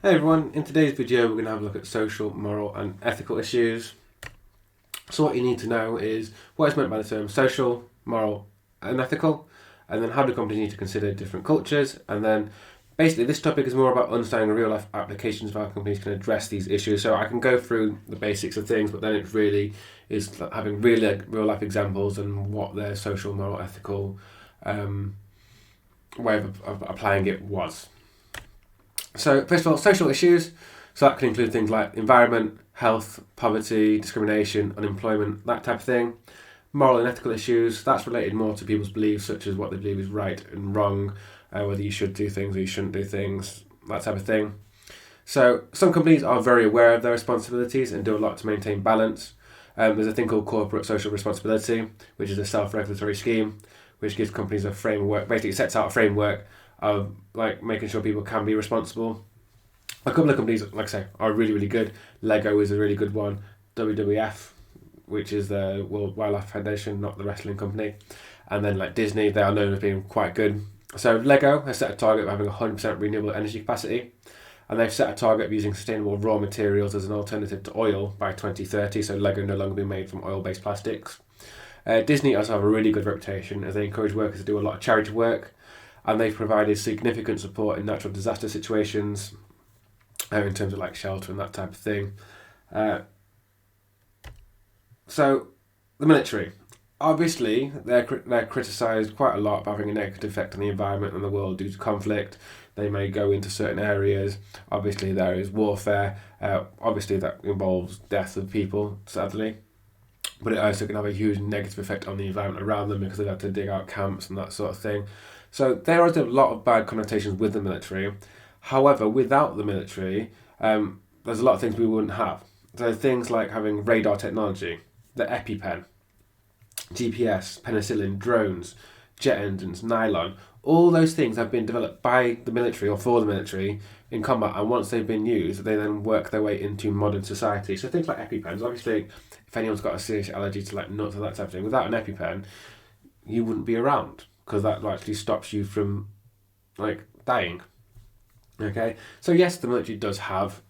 Hey everyone, in today's video we're going to have a look at social, moral and ethical issues. So what you need to know is what is meant by the term social, moral and ethical, and then how do companies need to consider different cultures, and then basically this topic is more about understanding real life applications of how companies can address these issues. So I can go through the basics of things, but then it really is having really real life examples and what their social, moral, ethical way of applying it was. So, first of all, social issues. So, that can include things like environment, health, poverty, discrimination, unemployment, that type of thing. Moral and ethical issues, that's related more to people's beliefs, such as what they believe is right and wrong, whether you should do things or you shouldn't do things, that type of thing. So, some companies are very aware of their responsibilities and do a lot to maintain balance. There's a thing called corporate social responsibility, which is a self-regulatory scheme, which gives companies a framework, basically sets out a framework of like making sure people can be responsible. A couple of companies, like I say, are really, really good. Lego is a really good one. WWF, which is the World Wildlife Foundation, not the wrestling company. And then like Disney, they are known as being quite good. So Lego has set a target of having 100% renewable energy capacity. And they've set a target of using sustainable raw materials as an alternative to oil by 2030. So Lego no longer being made from oil-based plastics. Disney also have a really good reputation as they encourage workers to do a lot of charity work, and they've provided significant support in natural disaster situations, in terms of like shelter and that type of thing. So the military, obviously, they're criticised quite a lot for having a negative effect on the environment and the world due to conflict. They may go into certain areas. Obviously, there is warfare. Obviously, that involves death of people, sadly. But it also can have a huge negative effect on the environment around them because they've had to dig out camps and that sort of thing. So there are a lot of bad connotations with the military. However, without the military, there's a lot of things we wouldn't have. So things like having radar technology, the EpiPen, GPS, penicillin, drones, jet engines, nylon. All those things have been developed by the military or for the military in combat, and once they've been used, they then work their way into modern society. So things like EpiPens, obviously, if anyone's got a serious allergy to like nuts or that type of thing, without an EpiPen, you wouldn't be around because that actually stops you from like dying. Okay, so yes, the military does have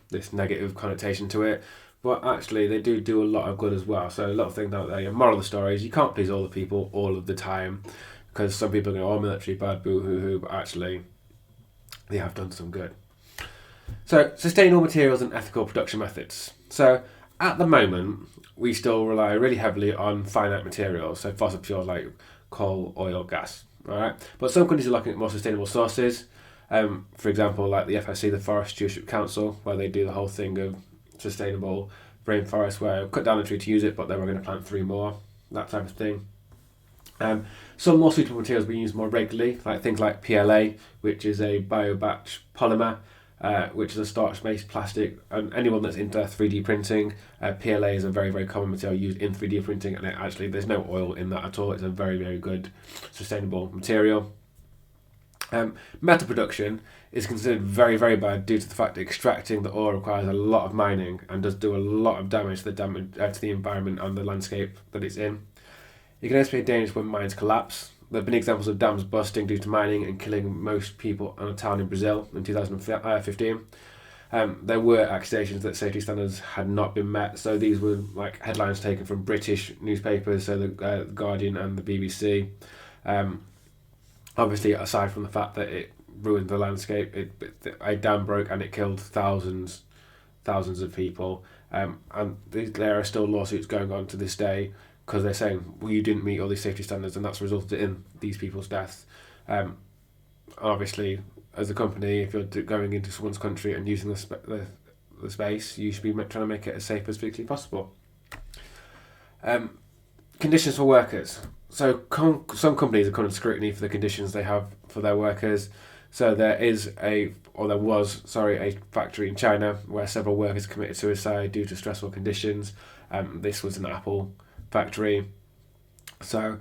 this negative connotation to it, but actually they do a lot of good as well. So a lot of things out there. Moral of the story is you can't please all the people all of the time, because some people go, "Oh, military bad, boo hoo hoo," but actually they have done some good. So sustainable materials and ethical production methods. So at the moment, we still rely really heavily on finite materials, so fossil fuels like coal, oil, gas. All right, but some countries are looking at more sustainable sources. For example, like the FSC, the Forest Stewardship Council, where they do the whole thing of sustainable rainforest, where cut down a tree to use it, but then we're going to plant 3 more, that type of thing. Some more suitable materials being used more regularly, like things like PLA, which is a biobatch polymer, which is a starch-based plastic. And anyone that's into 3D printing, PLA is a very, very common material used in 3D printing, and actually there's no oil in that at all. It's a very, very good sustainable material. Metal production is considered very, very bad due to the fact that extracting the ore requires a lot of mining and does do a lot of damage to the environment and the landscape that it's in. It can also be dangerous when mines collapse. There have been examples of dams busting due to mining and killing most people in a town in Brazil in 2015. There were accusations that safety standards had not been met, so these were like headlines taken from British newspapers, so the Guardian and the BBC. Obviously, aside from the fact that it ruined the landscape, a dam broke and it killed thousands of people. And there are still lawsuits going on to this day because they're saying, well, you didn't meet all these safety standards and that's resulted in these people's deaths. Obviously, as a company, if you're going into someone's country and using the space, you should be trying to make it as safe as physically possible. Conditions for workers. So some companies are coming to scrutiny for the conditions they have for their workers. So there was a factory in China where several workers committed suicide due to stressful conditions. This was an Apple factory. So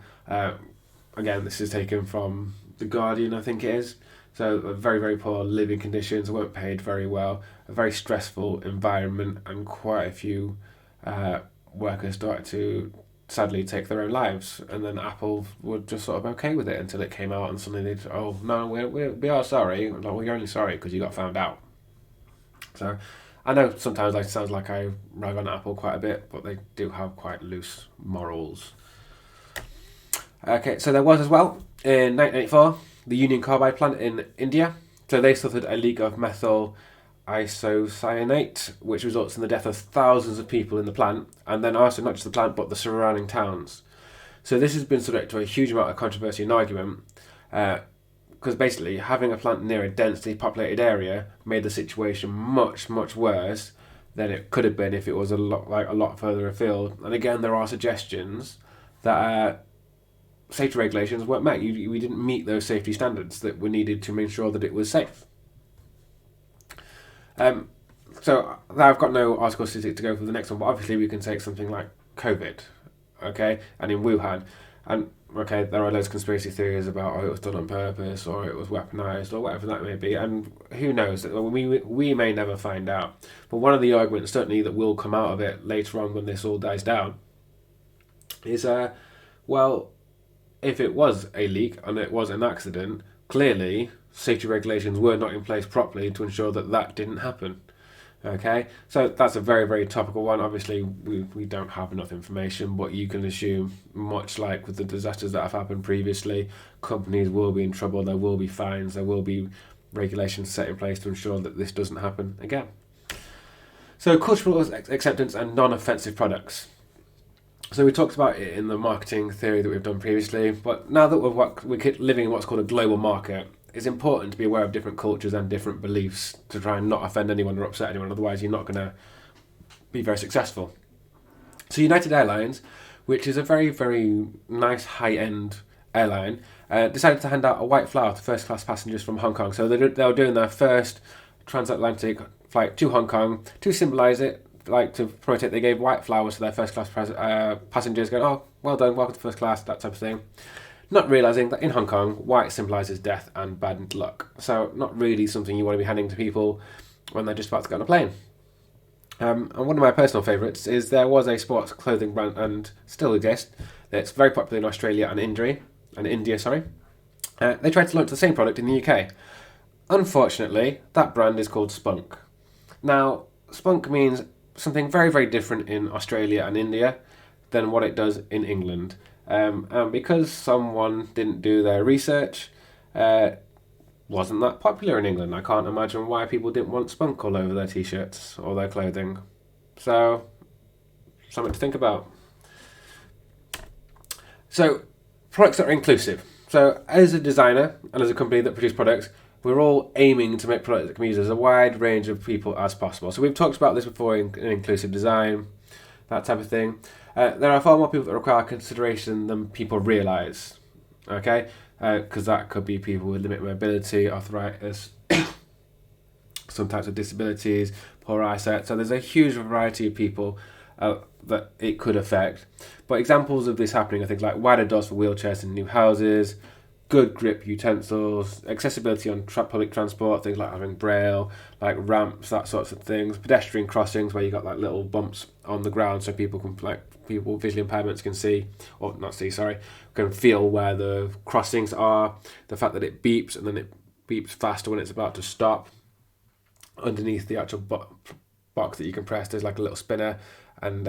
again, this is taken from The Guardian, I think it is. So very, very poor living conditions, weren't paid very well, a very stressful environment, and quite a few workers started to sadly take their own lives. And then Apple were just sort of okay with it until it came out and suddenly they'd, "Oh no, we are sorry." Like, "Well, you're only sorry because you got found out." So I know sometimes it sounds like I rag on Apple quite a bit, but they do have quite loose morals. Okay, so there was as well, in 1984, the Union Carbide plant in India. So they suffered a leak of methyl isocyanate, which results in the death of thousands of people in the plant, and then also not just the plant, but the surrounding towns. So this has been subject to a huge amount of controversy and argument, because basically having a plant near a densely populated area made the situation much, much worse than it could have been if it was a lot further afield. And again, there are suggestions that safety regulations weren't met. We didn't meet those safety standards that were needed to ensure that it was safe. So I've got no article statistic to go for the next one, but obviously we can take something like COVID, okay, and in Wuhan, and okay, there are loads of conspiracy theories about it was done on purpose or it was weaponized or whatever that may be, and who knows? We may never find out. But one of the arguments certainly that will come out of it later on when this all dies down is, well, if it was a leak and it was an accident, clearly safety regulations were not in place properly to ensure that that didn't happen. Okay, so that's a very, very topical one. Obviously, we don't have enough information, but you can assume, much like with the disasters that have happened previously, companies will be in trouble, there will be fines, there will be regulations set in place to ensure that this doesn't happen again. So cultural acceptance and non-offensive products. So we talked about it in the marketing theory that we've done previously, but now that we're living in what's called a global market, it's important to be aware of different cultures and different beliefs to try and not offend anyone or upset anyone, otherwise you're not going to be very successful. So United Airlines, which is a very, very nice high-end airline, decided to hand out a white flower to first-class passengers from Hong Kong. So they were doing their first transatlantic flight to Hong Kong to symbolise it, like to promote it. They gave white flowers to their first-class passengers, going, "Oh, well done, welcome to first class," that type of thing. Not realising that in Hong Kong, white symbolises death and bad luck. So not really something you want to be handing to people when they're just about to get on a plane. And one of my personal favourites is there was a sports clothing brand, and still exists, that's very popular in Australia and India. They tried to launch the same product in the UK. Unfortunately, that brand is called Spunk. Now, Spunk means something very, very different in Australia and India than what it does in England. And because someone didn't do their research, wasn't that popular in England. I can't imagine why people didn't want Spunk all over their t-shirts or their clothing. So, something to think about. So, products that are inclusive. So, as a designer and as a company that produce products, we're all aiming to make products that can be used as a wide range of people as possible. So we've talked about this before in inclusive design, that type of thing. There are far more people that require consideration than people realise, okay? Because that could be people with limited mobility, arthritis, some types of disabilities, poor eyesight. So there's a huge variety of people that it could affect. But examples of this happening are things like wider doors for wheelchairs in new houses, good grip utensils, accessibility on public transport, things like having braille, like ramps, that sorts of things, pedestrian crossings where you got like little bumps on the ground so people with visual impairments can see, or not see, sorry, can feel where the crossings are, the fact that it beeps and then it beeps faster when it's about to stop. Underneath the actual box that you can press, there's like a little spinner, and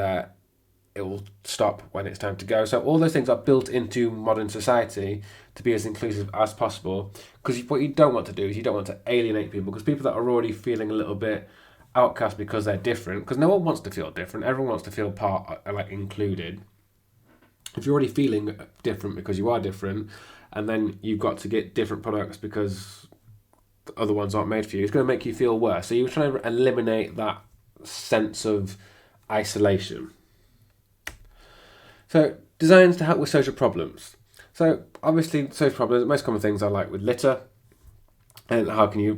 it will stop when it's time to go. So all those things are built into modern society to be as inclusive as possible, because what you don't want to do is you don't want to alienate people, because people that are already feeling a little bit outcast because they're different, because no one wants to feel different, everyone wants to feel included. If you're already feeling different because you are different, and then you've got to get different products because the other ones aren't made for you, it's going to make you feel worse. So you're trying to eliminate that sense of isolation. So, designs to help with social problems. So, obviously, social problems, the most common things are like with litter, and how can you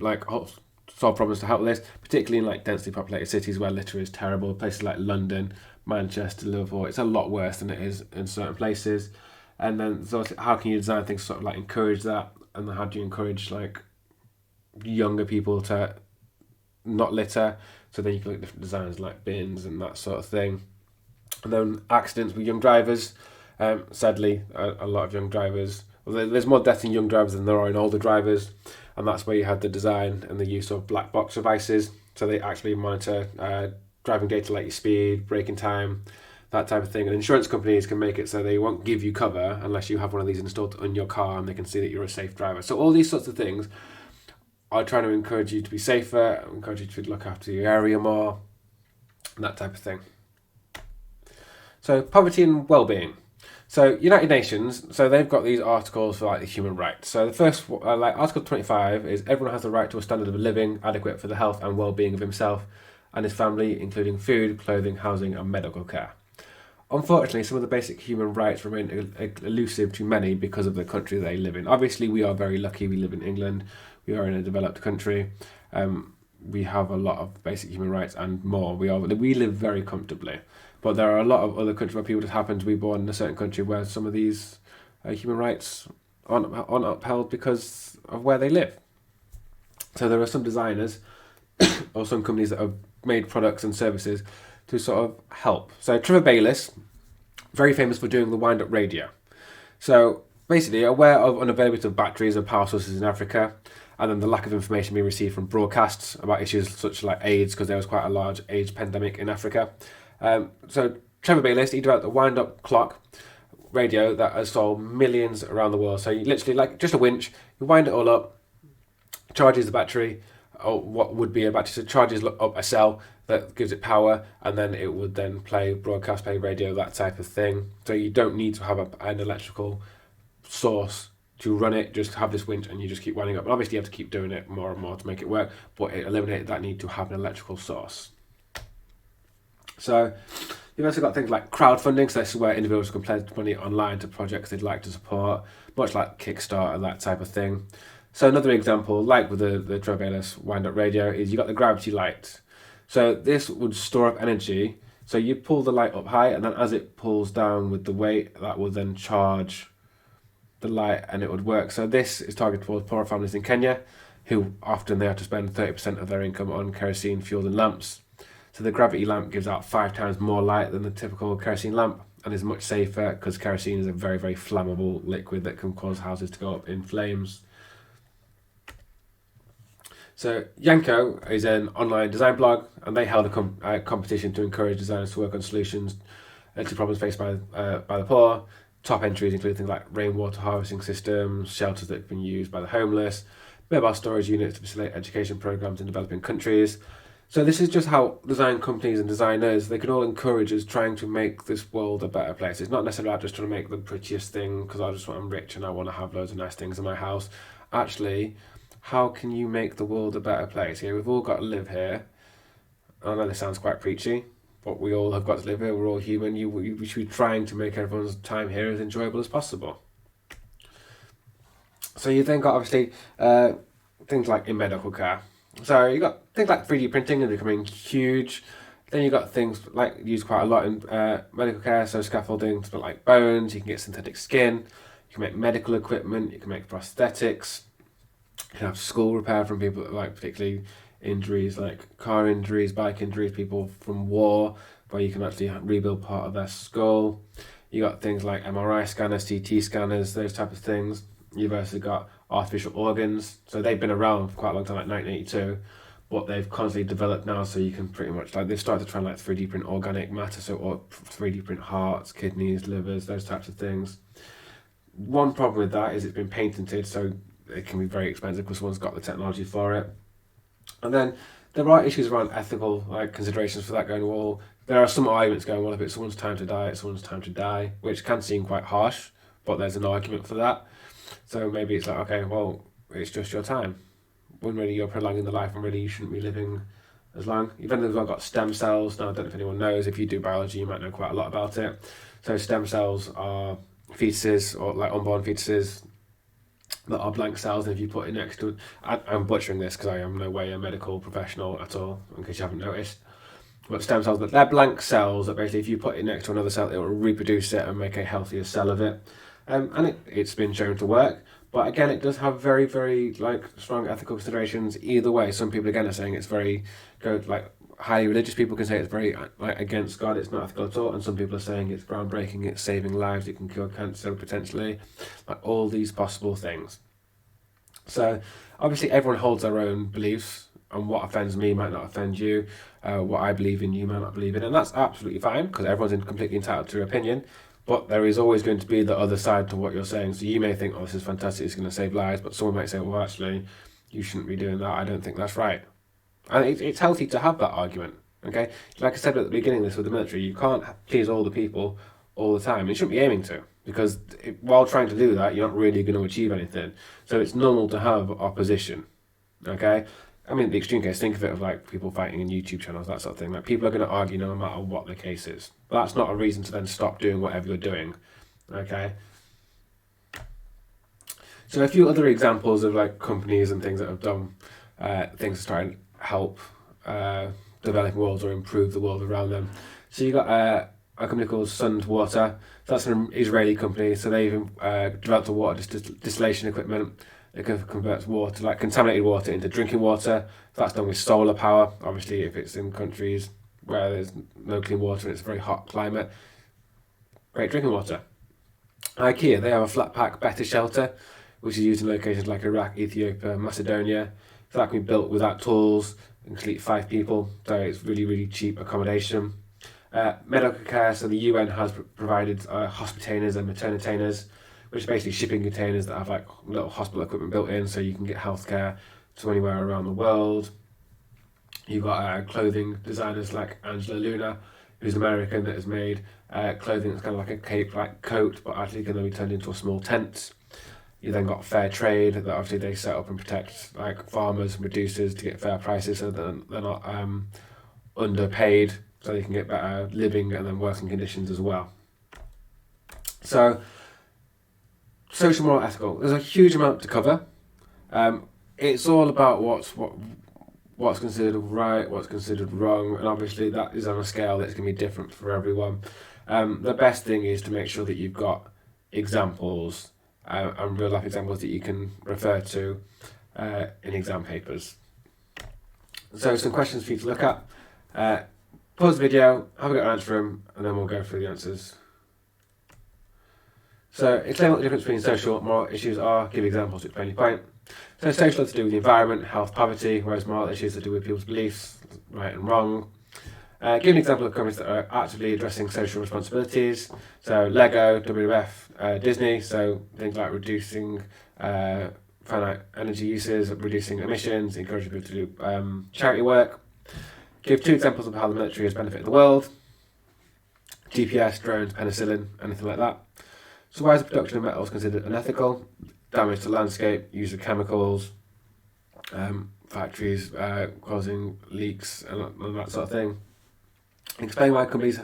solve problems to help with this, particularly in densely populated cities where litter is terrible. Places like London, Manchester, Liverpool, it's a lot worse than it is in certain places. And then, so how can you design things to sort of encourage that? And then how do you encourage younger people to not litter? So then you can look at different designs like bins and that sort of thing. And then accidents with young drivers. Sadly, a lot of young drivers, there's more deaths in young drivers than there are in older drivers, and that's where you had the design and the use of black box devices So they actually monitor driving data like your speed, braking time, that type of thing. And insurance companies can make it so they won't give you cover unless you have one of these installed on your car and they can see that you're a safe driver. So all these sorts of things are trying to encourage you to be safer, encourage you to look after your area more, and that type of thing. So poverty and well-being. So United Nations, so they've got these articles for like the human rights. So the first, like Article 25 is everyone has the right to a standard of living adequate for the health and well-being of himself and his family, including food, clothing, housing and medical care. Unfortunately, some of the basic human rights remain elusive to many because of the country they live in. Obviously, we are very lucky we live in England. We are in a developed country. We have a lot of basic human rights and more. We live very comfortably. But there are a lot of other countries where people just happen to be born in a certain country where some of these human rights aren't upheld because of where they live. So there are some designers or some companies that have made products and services to sort of help. So Trevor Bayliss, very famous for doing the wind-up radio. So basically aware of unavailability of batteries and power sources in Africa, and then the lack of information being received from broadcasts about issues such like AIDS, because there was quite a large AIDS pandemic in Africa. So Trevor Bayliss, he developed a wind-up clock radio that has sold millions around the world. So you literally, like just a winch, you wind it all up, charges the battery, or what would be a battery, so charges up a cell that gives it power, and then it would then broadcast, play radio, that type of thing. So you don't need to have an electrical source to run it, just have this winch and you just keep winding up. And obviously you have to keep doing it more and more to make it work, but it eliminated that need to have an electrical source. So you've also got things like crowdfunding, so this is where individuals can pledge money online to projects they'd like to support, much like Kickstarter, that type of thing. So another example, like with the Trevor Bayliss wind-up radio, is you got the gravity light. So this would store up energy. So you pull the light up high, and then as it pulls down with the weight, that will then charge the light, and it would work. So this is targeted towards poorer families in Kenya, who often they have to spend 30% of their income on kerosene fueled and lamps. So the gravity lamp gives out 5 times more light than the typical kerosene lamp, and is much safer because kerosene is a very, very flammable liquid that can cause houses to go up in flames. So Janko is an online design blog, and they held a competition to encourage designers to work on solutions to problems faced by the poor. Top entries include things like rainwater harvesting systems, shelters that have been used by the homeless, mobile storage units to facilitate education programs in developing countries. So this is just how design companies and designers, they can all encourage us trying to make this world a better place. It's not necessarily about just trying to make the prettiest thing because I'm rich and I want to have loads of nice things in my house. Actually, how can you make the world a better place? Yeah, we've all got to live here. I know this sounds quite preachy, but we all have got to live here. We're all human. We should be trying to make everyone's time here as enjoyable as possible. So you then got obviously things like in medical care. So you got things like 3D printing is becoming huge. Then you got things like used quite a lot in medical care. So scaffolding to like bones. You can get synthetic skin. You can make medical equipment. You can make prosthetics. You can have skull repair from people that like particularly injuries like car injuries, bike injuries, people from war, where you can actually rebuild part of their skull. You got things like MRI scanners, CT scanners, those type of things. You've also got artificial organs. So they've been around for quite a long time, like 1982, but they've constantly developed now, so you can pretty much, like, they've started to try and like 3D print organic matter, so or 3D print hearts, kidneys, livers, those types of things. One problem with that is it's been patented, so it can be very expensive because someone's got the technology for it. And then there are issues around ethical considerations for that going, well, there are some arguments going, well, if it's someone's time to die, it's someone's time to die, which can seem quite harsh, but there's an argument for that. So maybe it's like, okay, well, it's just your time. When really you're prolonging the life and really you shouldn't be living as long. Even though we've got stem cells, now I don't know if anyone knows, if you do biology you might know quite a lot about it. So stem cells are fetuses, or like unborn fetuses, that are blank cells, and if you put it next to, I'm butchering this because I am no way a medical professional at all, in case you haven't noticed, but stem cells, but they're blank cells that basically if you put it next to another cell, it will reproduce it and make a healthier cell of it. And it's been shown to work, but again, it does have very, very strong ethical considerations either way. Some people again are saying it's very good, like highly religious people can say it's very against God, it's not ethical at all, and some people are saying it's groundbreaking, it's saving lives, it can cure cancer potentially, like all these possible things. So obviously everyone holds their own beliefs and what offends me might not offend you. What I believe in, you might not believe in, and that's absolutely fine because everyone's completely entitled to their opinion. But there is always going to be the other side to what you're saying. So you may think, oh, this is fantastic, it's going to save lives, but someone might say, well, actually, you shouldn't be doing that. I don't think that's right. And it's healthy to have that argument. Okay, like I said at the beginning of this with the military, you can't please all the people all the time. You shouldn't be aiming to, because while trying to do that, you're not really going to achieve anything. So it's normal to have opposition. Okay, I mean, the extreme case, think of it of like people fighting in YouTube channels, that sort of thing. Like people are going to argue no matter what the case is. But that's not a reason to then stop doing whatever you're doing. Okay. So a few other examples of like companies and things that have done things to try and help developing worlds or improve the world around them. So you got a company called Sund Water. So that's an Israeli company. So they've developed a water distillation equipment. It converts water, like contaminated water, into drinking water. So that's done with solar power. Obviously, if it's in countries where there's no clean water and it's a very hot climate, great drinking water. IKEA, they have a flat pack better shelter, which is used in locations like Iraq, Ethiopia, Macedonia. So that can be built without tools and sleep 5 people. So it's really, really cheap accommodation. Medical care, so the UN has provided hospitainers and maternitainers, which are basically shipping containers that have like little hospital equipment built in, so you can get healthcare to anywhere around the world. You've got clothing designers like Angela Luna, who's an American, that has made clothing that's kind of like a cape-like coat, but actually can be turned into a small tent. You then got fair trade, that obviously they set up and protect like farmers and producers to get fair prices, so that they're not underpaid, so they can get better living and then working conditions as well. So, social, moral, ethical. There's a huge amount to cover. It's all about what's considered right, what's considered wrong, and obviously that is on a scale that's going to be different for everyone. The best thing is to make sure that you've got examples and real life examples that you can refer to in exam papers. So some questions for you to look at. Pause the video, have a go at answer them, and then we'll go through the answers. So explain what the difference between social and moral issues are, give examples to explain your point. So social is to do with the environment, health, poverty, whereas moral issues are to do with people's beliefs, right and wrong. Give an example of companies that are actively addressing social responsibilities. So Lego, WWF, Disney, so things like reducing finite energy uses, reducing emissions, encouraging people to do charity work. Give 2 examples of how the military has benefited the world. GPS, drones, penicillin, anything like that. So why is the production of metals considered unethical? Damage to landscape, use of chemicals, factories causing leaks and that sort of thing. Explain why companies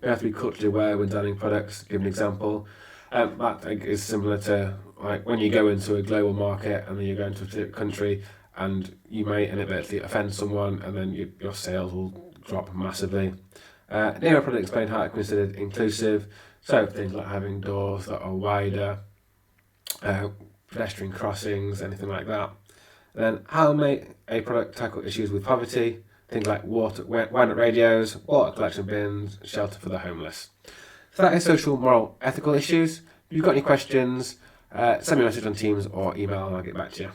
may have to be culturally aware when designing products. Give an example. That is similar to like when you go into a global market and then you go into a particular country and you may inadvertently offend someone and then your sales will drop massively. Name a product, explain how it's considered inclusive. So things like having doors that are wider, pedestrian crossings, anything like that. Then how may a product tackle issues with poverty? Things like wind-up radios, water collection bins, shelter for the homeless. So that is social, moral, ethical issues. If you've got any questions, send me a message on Teams or email and I'll get back to you.